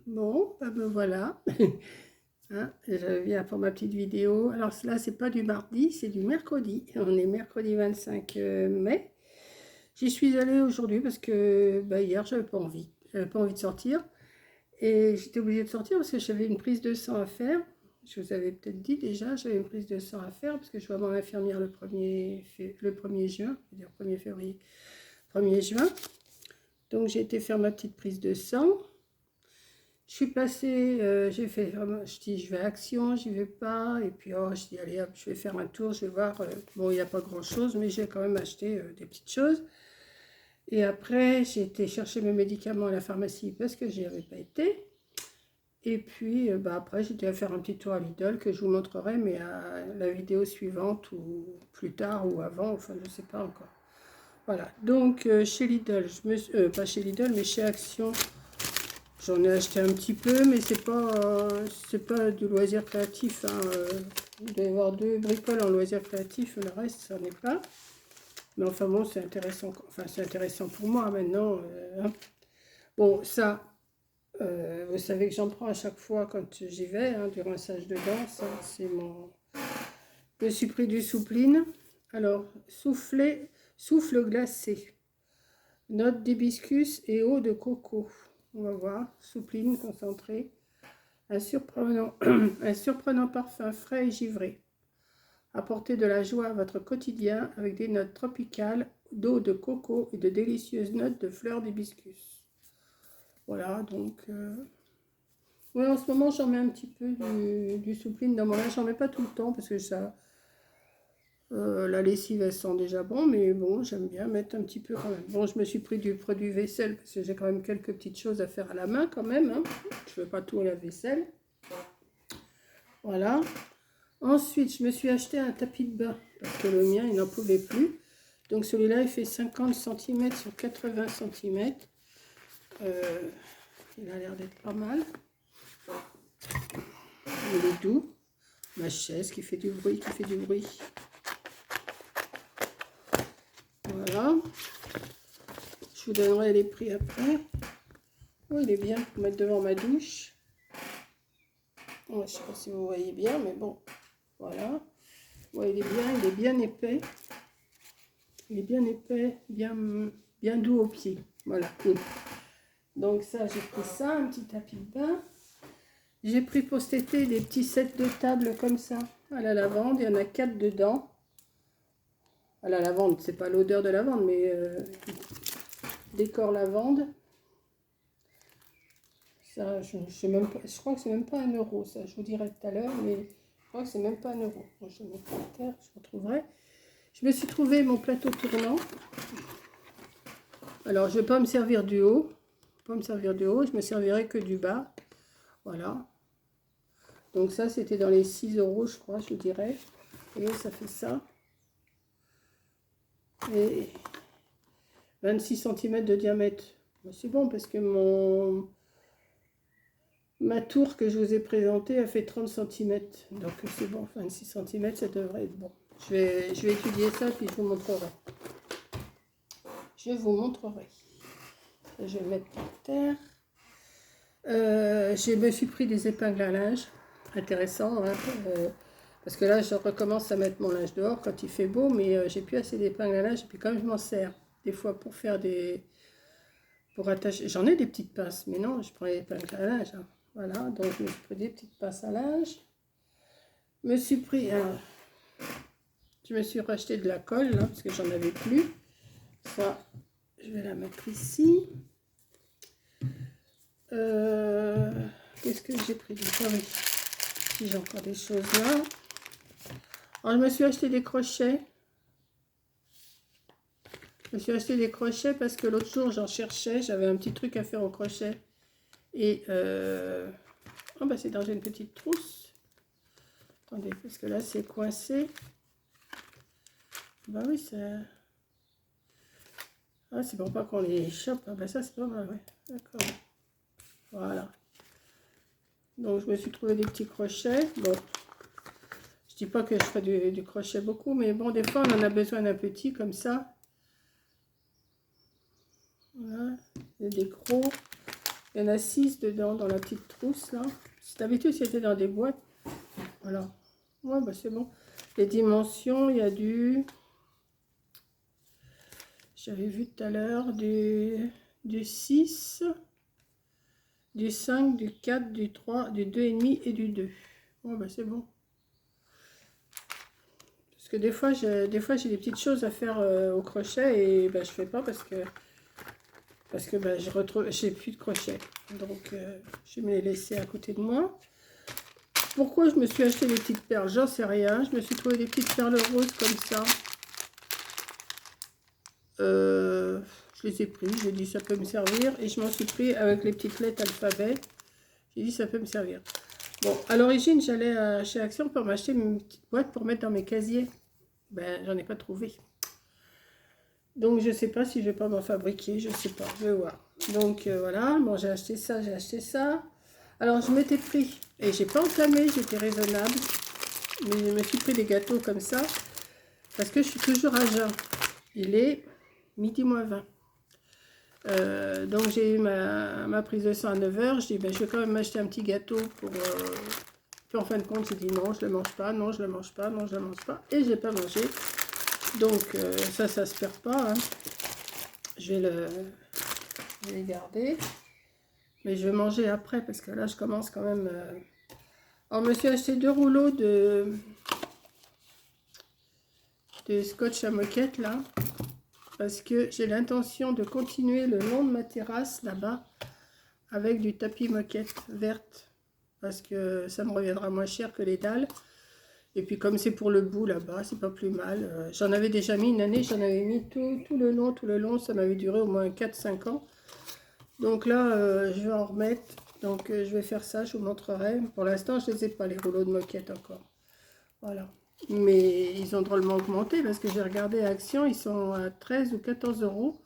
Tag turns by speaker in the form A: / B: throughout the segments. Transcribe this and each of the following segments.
A: Bon, bah me voilà. Hein, je viens pour ma petite vidéo. Alors là, c'est pas du mardi, c'est du mercredi. On est mercredi 25 mai. J'y suis allée aujourd'hui parce que bah, hier, j'avais pas envie. J'avais pas envie de sortir. Et j'étais obligée de sortir parce que j'avais une prise de sang à faire. Je vous avais peut-être dit déjà, j'avais une prise de sang à faire parce que je vais voir l'infirmière le 1er juin, c'est-à-dire 1er février, 1er juin. Donc j'ai été faire ma petite prise de sang. Je suis passée, j'ai fait, je dis je vais à Action, j'y vais pas, et puis oh, je dis allez hop, je vais faire un tour, je vais voir, bon il n'y a pas grand chose, mais j'ai quand même acheté des petites choses. Et après j'ai été chercher mes médicaments à la pharmacie parce que j'y avais pas été. Et puis bah, après j'étais à faire un petit tour à Lidl que je vous montrerai, mais à la vidéo suivante ou plus tard ou avant, enfin je sais pas encore. Voilà, donc chez Lidl, pas chez Lidl mais chez Action. J'en ai acheté un petit peu, mais c'est pas du loisir créatif. Hein. Il doit y avoir 2 bricoles en loisir créatif, le reste, ça n'est pas. Mais enfin bon, c'est intéressant. Enfin, c'est intéressant pour moi maintenant. Hein. Bon, ça, vous savez que j'en prends à chaque fois quand j'y vais, hein, durant un stage de danse. Hein, c'est mon... Je me suis pris du soupline. Alors, souffle glacé, note d'hibiscus et eau de coco. On va voir, soupline concentrée. Un surprenant, un surprenant parfum frais et givré. Apportez de la joie à votre quotidien avec des notes tropicales, d'eau de coco et de délicieuses notes de fleurs d'hibiscus. Voilà, donc... Oui, en ce moment, j'en mets un petit peu du soupline dans mon linge. J'en mets pas tout le temps parce que ça... la lessive, elle sent déjà bon, mais bon, j'aime bien mettre un petit peu quand même. Bon, je me suis pris du produit vaisselle parce que j'ai quand même quelques petites choses à faire à la main quand même. Hein. Je ne fais pas tout à la vaisselle. Voilà. Ensuite, je me suis acheté un tapis de bain parce que le mien, il n'en pouvait plus. Donc celui-là, il fait 50 cm sur 80 cm. Il a l'air d'être pas mal. Il est doux. Ma chaise qui fait du bruit, Voilà. Je vous donnerai les prix après. Oh, il est bien pour mettre devant ma douche. Ouais, je ne sais pas si vous voyez bien, mais bon, voilà. Ouais, il est bien épais. Il est bien épais, bien doux aux pieds. Voilà. Donc ça, j'ai pris ça, un petit tapis de bain. J'ai pris pour cet été des petits sets de table comme ça, à la lavande. Il y en a 4 dedans. À la lavande, c'est pas l'odeur de lavande, mais décor lavande. Ça, je crois que c'est même pas 1 euro, ça. Je vous dirai tout à l'heure, mais je crois que c'est même pas 1 euro. Moi, je vais mettre par terre, je retrouverai. Je me suis trouvé mon plateau tournant. Alors, je ne vais pas me servir du haut. Je me servirai que du bas. Voilà. Donc ça, c'était dans les 6 euros, je crois, je dirais. Et ça fait ça. Et 26 cm de diamètre. C'est bon parce que ma tour que je vous ai présentée a fait 30 cm. Donc c'est bon, 26 cm, ça devrait être bon. Je vais étudier ça, puis je vous montrerai. Je vais mettre par terre. Je me suis pris des épingles à linge. Intéressant, hein, parce que là, je recommence à mettre mon linge dehors quand il fait beau, mais j'ai plus assez d'épingles à linge. Et puis comme je m'en sers des fois pour faire pour attacher, j'en ai des petites pinces, mais non, je prends les épingles à linge. Hein. Voilà, donc je me suis pris des petites pinces à linge. Je me suis racheté de la colle, là, parce que j'en avais plus. Ça, je vais la mettre ici. Qu'est-ce que j'ai pris d'autre? Ah oui, si j'ai encore des choses là. Alors, je me suis acheté des crochets. parce que l'autre jour, j'en cherchais. J'avais un petit truc à faire au crochet. Et oh bah, c'est dans une petite trousse. Attendez, parce que là, c'est coincé. Bah oui, c'est... Ah, c'est pour pas qu'on les chope. Ah bah ça, c'est pas mal, ouais. D'accord. Voilà. Donc, je me suis trouvé des petits crochets. Bon, je dis pas que je ferai du crochet beaucoup, mais bon, des fois, on en a besoin d'un petit comme ça. Voilà, et des gros. Il y en a 6 dedans, dans la petite trousse, là. D'habitude, c'était dans des boîtes. Voilà. Ouais, bah c'est bon. Les dimensions, il y a du... J'avais vu tout à l'heure du 6, du 5, du 4, du 3, du 2,5 et du 2. Ouais, bah c'est bon. Parce que des fois, j'ai des petites choses à faire au crochet et bah, je fais pas parce que bah, j'ai plus de crochet. Donc, je vais me les laisser à côté de moi. Pourquoi je me suis acheté des petites perles? J'en sais rien. Je me suis trouvé des petites perles roses comme ça. Je les ai pris. J'ai dit ça peut me servir. Et je m'en suis pris avec les petites lettres alphabet. J'ai dit ça peut me servir. Bon, à l'origine, j'allais chez Action pour m'acheter une petite boîte pour mettre dans mes casiers. Ben, j'en ai pas trouvé. Donc, je sais pas si je vais pas m'en fabriquer. Je sais pas. Je vais voir. Donc, voilà. Bon, j'ai acheté ça, j'ai acheté ça. Alors, je m'étais pris, et j'ai pas entamé, j'étais raisonnable, mais je me suis pris des gâteaux comme ça, parce que je suis toujours à jeun. Il est midi moins 20. Donc, j'ai eu ma prise de sang à 9 h. Je dis, ben, je vais quand même m'acheter un petit gâteau pour... Puis en fin de compte, j'ai dit non, je le mange pas, non, je le mange pas, non, je le mange pas, et j'ai pas mangé. Donc, ça se perd pas. Hein. Je vais le garder. Mais je vais manger après parce que là, je commence quand même... Alors, je me suis acheté 2 rouleaux de scotch à moquette, là. Parce que j'ai l'intention de continuer le long de ma terrasse, là-bas, avec du tapis moquette verte. Parce que ça me reviendra moins cher que les dalles. Et puis, comme c'est pour le bout, là-bas, c'est pas plus mal. J'en avais déjà mis une année, j'en avais mis tout le long. Ça m'avait duré au moins 4-5 ans. Donc là, je vais en remettre. Donc je vais faire ça, je vous montrerai. Pour l'instant, je ne les ai pas, les rouleaux de moquette encore. Voilà. Mais ils ont drôlement augmenté parce que j'ai regardé à Action, ils sont à 13 ou 14 euros.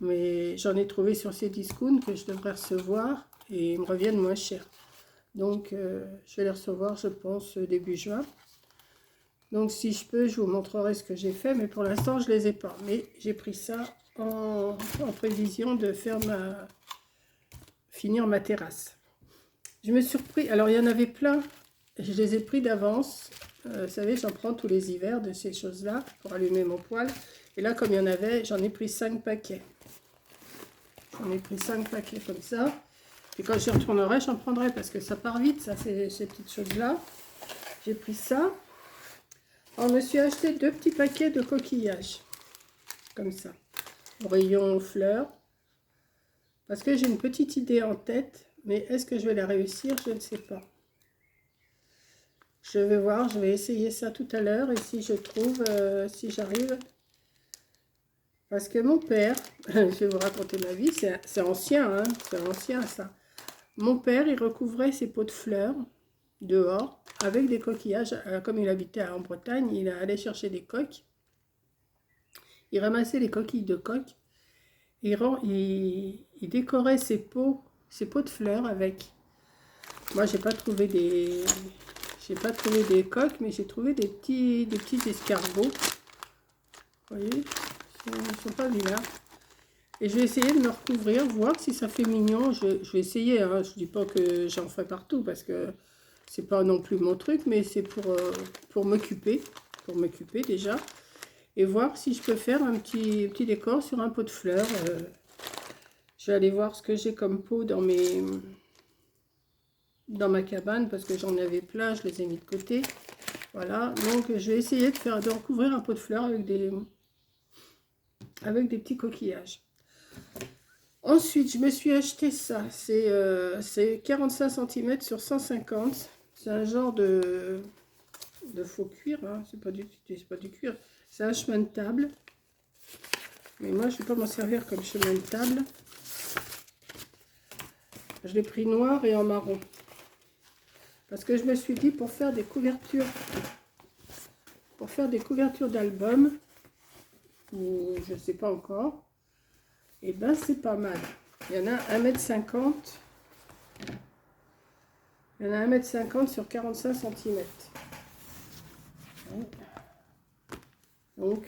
A: Mais j'en ai trouvé sur ces discounts que je devrais recevoir et ils me reviennent moins cher. Donc je vais les recevoir, je pense, début juin. Donc si je peux, je vous montrerai ce que j'ai fait. Mais pour l'instant, je ne les ai pas. Mais j'ai pris ça en prévision de faire finir ma terrasse. Je me suis surpris, alors il y en avait plein, je les ai pris d'avance. Vous savez, j'en prends tous les hivers de ces choses-là pour allumer mon poêle. Et là, comme il y en avait, j'en ai pris 5 paquets. J'en ai pris 5 paquets comme ça. Et quand j'y retournerai, j'en prendrai parce que ça part vite, ça, ces petites choses-là. J'ai pris ça. Alors, je me suis acheté 2 petits paquets de coquillages. Comme ça. Rayon fleurs. Parce que j'ai une petite idée en tête. Mais est-ce que je vais la réussir? Je ne sais pas. Je vais voir, je vais essayer ça tout à l'heure. Et si je trouve, si j'arrive... Parce que mon père, je vais vous raconter ma vie, c'est ancien, hein, c'est ancien ça. Mon père, il recouvrait ses pots de fleurs dehors avec des coquillages. Comme il habitait en Bretagne, il allait chercher des coques. Il ramassait les coquilles de coques. Il décorait ses pots de fleurs avec. Moi, j'ai pas trouvé des coques, mais j'ai trouvé des petits escargots. Vous voyez, ils sont pas vilains. Et je vais essayer de me recouvrir, voir si ça fait mignon. Je vais essayer, hein. Je ne dis pas que j'en ferai partout parce que c'est pas non plus mon truc, mais c'est pour m'occuper déjà. Et voir si je peux faire un petit décor sur un pot de fleurs. Je vais aller voir ce que j'ai comme pot dans ma cabane parce que j'en avais plein, je les ai mis de côté. Voilà, donc je vais essayer de recouvrir un pot de fleurs avec des petits coquillages. Ensuite, je me suis acheté ça. C'est 45 cm sur 150. C'est un genre de faux cuir. Hein. C'est pas du cuir. C'est un chemin de table. Mais moi, je ne vais pas m'en servir comme chemin de table. Je l'ai pris noir et en marron. Parce que je me suis dit, pour faire des couvertures d'albums, ou je ne sais pas encore, et ben c'est pas mal. Il y en a 1,50 m. Il y en a 1,50 m sur 45 cm. Donc,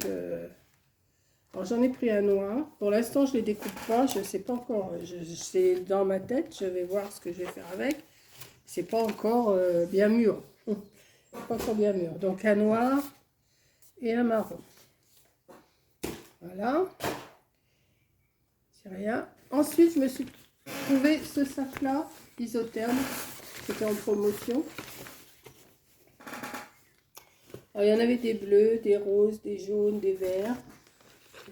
A: Alors j'en ai pris un noir. Pour l'instant, je ne les découpe pas. Je ne sais pas encore. C'est dans ma tête. Je vais voir ce que je vais faire avec. C'est pas encore bien mûr. Pas encore bien mûr. Donc un noir et un marron. Voilà. C'est rien. Ensuite, je me suis trouvé ce sac-là, isotherme. C'était en promotion. Alors, il y en avait des bleus, des roses, des jaunes, des verts.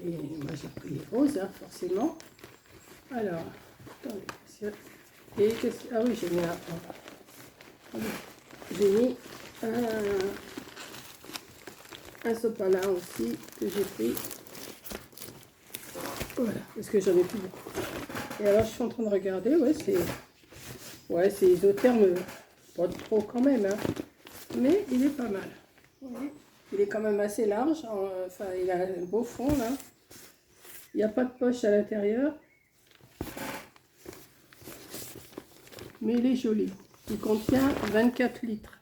A: Et moi, j'ai pris les roses, hein, forcément. Alors, attendez. Et ah oui, j'ai mis j'ai mis un sopalin aussi que j'ai pris. Voilà, parce que j'en ai plus beaucoup. Et alors, je suis en train de regarder. C'est isotherme, pas trop quand même, hein, mais il est pas mal. Oui. Il est quand même assez large. Enfin, il a un beau fond là. Il n'y a pas de poche à l'intérieur. Mais il est joli. Il contient 24 litres.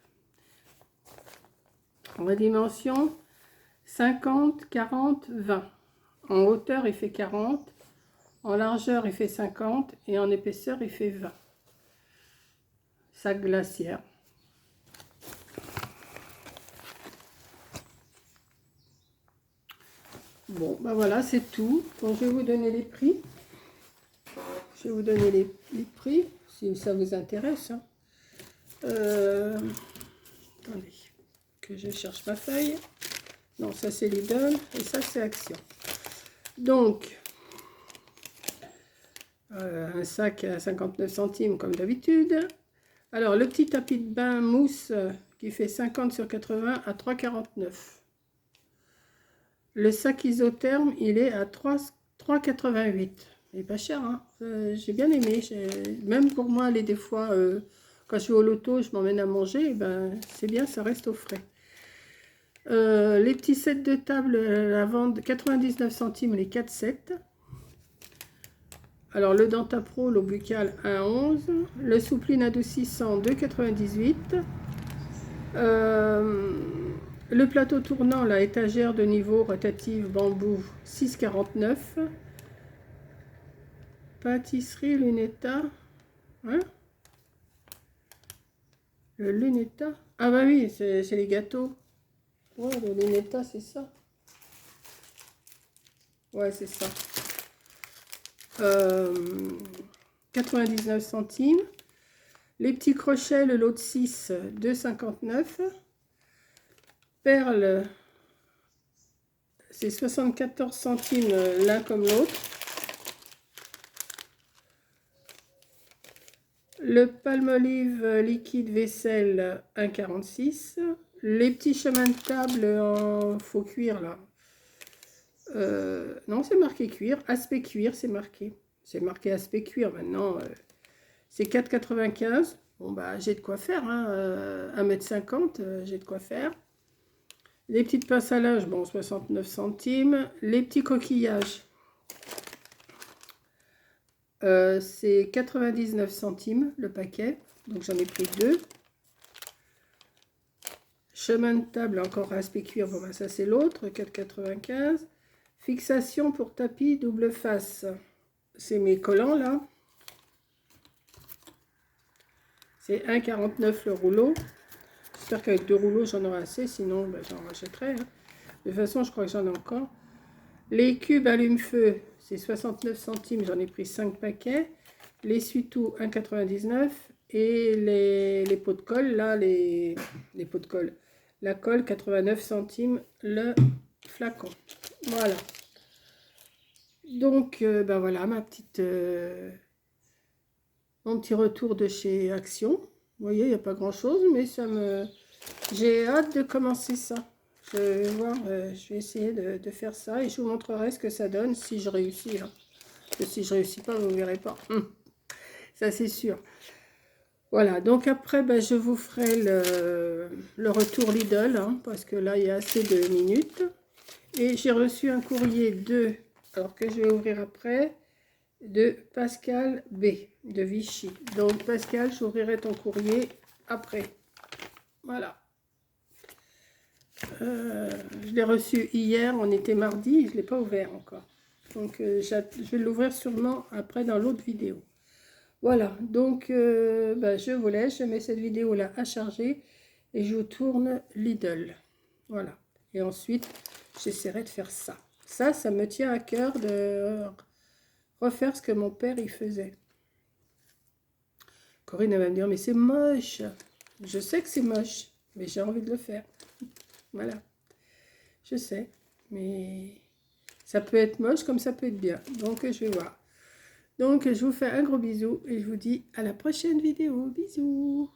A: En dimension 50, 40, 20. En hauteur, il fait 40. En largeur, il fait 50. Et en épaisseur, il fait 20. Sac glaciaire. Bon, ben voilà, c'est tout. Donc, je vais vous donner les prix. Je vais vous donner les prix, si ça vous intéresse. Hein. Attendez, que je cherche ma feuille. Non, ça c'est Lidl et ça c'est Action. Donc, un sac à 59 centimes comme d'habitude. Alors, le petit tapis de bain mousse qui fait 50 sur 80 à 3,49. Le sac isotherme, il est à 3,88. Il est pas cher, hein. J'ai bien aimé. Même pour moi, des fois, quand je vais au loto, je m'emmène à manger, ben, c'est bien, ça reste au frais. Les petits sets de table à vendre 99 centimes les 4 sets. Alors le Dentapro, l'eau buccale 1,11. Le Soupline adoucissant 2,98. Le plateau tournant, la étagère de niveau rotative bambou 6,49. Pâtisserie Lunetta. Hein? Le Lunetta. Ah bah oui, c'est les gâteaux. Ouais, le Lunetta, c'est ça. Ouais, c'est ça. 99 centimes. Les petits crochets, le lot de 6, 2,59. Perles, c'est 74 centimes l'un comme l'autre. Le Palmolive liquide vaisselle 1,46. Les petits chemins de table en faux cuir là. Non, c'est marqué cuir. Aspect cuir, c'est marqué. C'est marqué aspect cuir maintenant. C'est 4,95. Bon, bah, j'ai de quoi faire. Hein, 1,50 m, j'ai de quoi faire. Les petites pinces à linge, bon, 69 centimes. Les petits coquillages, c'est 99 centimes le paquet. Donc, j'en ai pris 2. Chemin de table, encore aspect cuir. Bon, bah, ça, c'est l'autre, 4,95. Fixation pour tapis double face. C'est mes collants, là. C'est 1,49 le rouleau. J'espère qu'avec 2 rouleaux, j'en aurai assez. Sinon, ben, j'en rachèterai. Hein. De toute façon, je crois que j'en ai encore. Les cubes allume-feu, c'est 69 centimes. J'en ai pris 5 paquets. L'essuie-tout, 1,99. Et les pots de colle, là, les pots de colle. La colle, 89 centimes le flacon. Voilà. Donc, ben voilà, mon petit retour de chez Action. Vous voyez, il n'y a pas grand-chose, mais j'ai hâte de commencer ça. Je vais voir, je vais essayer de faire ça et je vous montrerai ce que ça donne si je réussis. Hein. Parce que si je ne réussis pas, vous ne verrez pas. Ça, c'est sûr. Voilà, donc après, ben, je vous ferai le retour Lidl, hein, parce que là, il y a assez de minutes. Et j'ai reçu un courrier alors que je vais ouvrir après, de Pascal B, de Vichy. Donc, Pascal, j'ouvrirai ton courrier après. Voilà. Je l'ai reçu hier, on était mardi, je ne l'ai pas ouvert encore. Donc, je vais l'ouvrir sûrement après dans l'autre vidéo. Voilà, donc je vous laisse, je mets cette vidéo-là à charger et je tourne Lidl. Voilà. Et ensuite, j'essaierai de faire ça. Ça me tient à cœur de refaire ce que mon père y faisait. Corinne elle va me dire, mais c'est moche. Je sais que c'est moche, mais j'ai envie de le faire. Voilà. Je sais, mais ça peut être moche comme ça peut être bien. Donc, je vais voir. Donc, je vous fais un gros bisou et je vous dis à la prochaine vidéo. Bisous!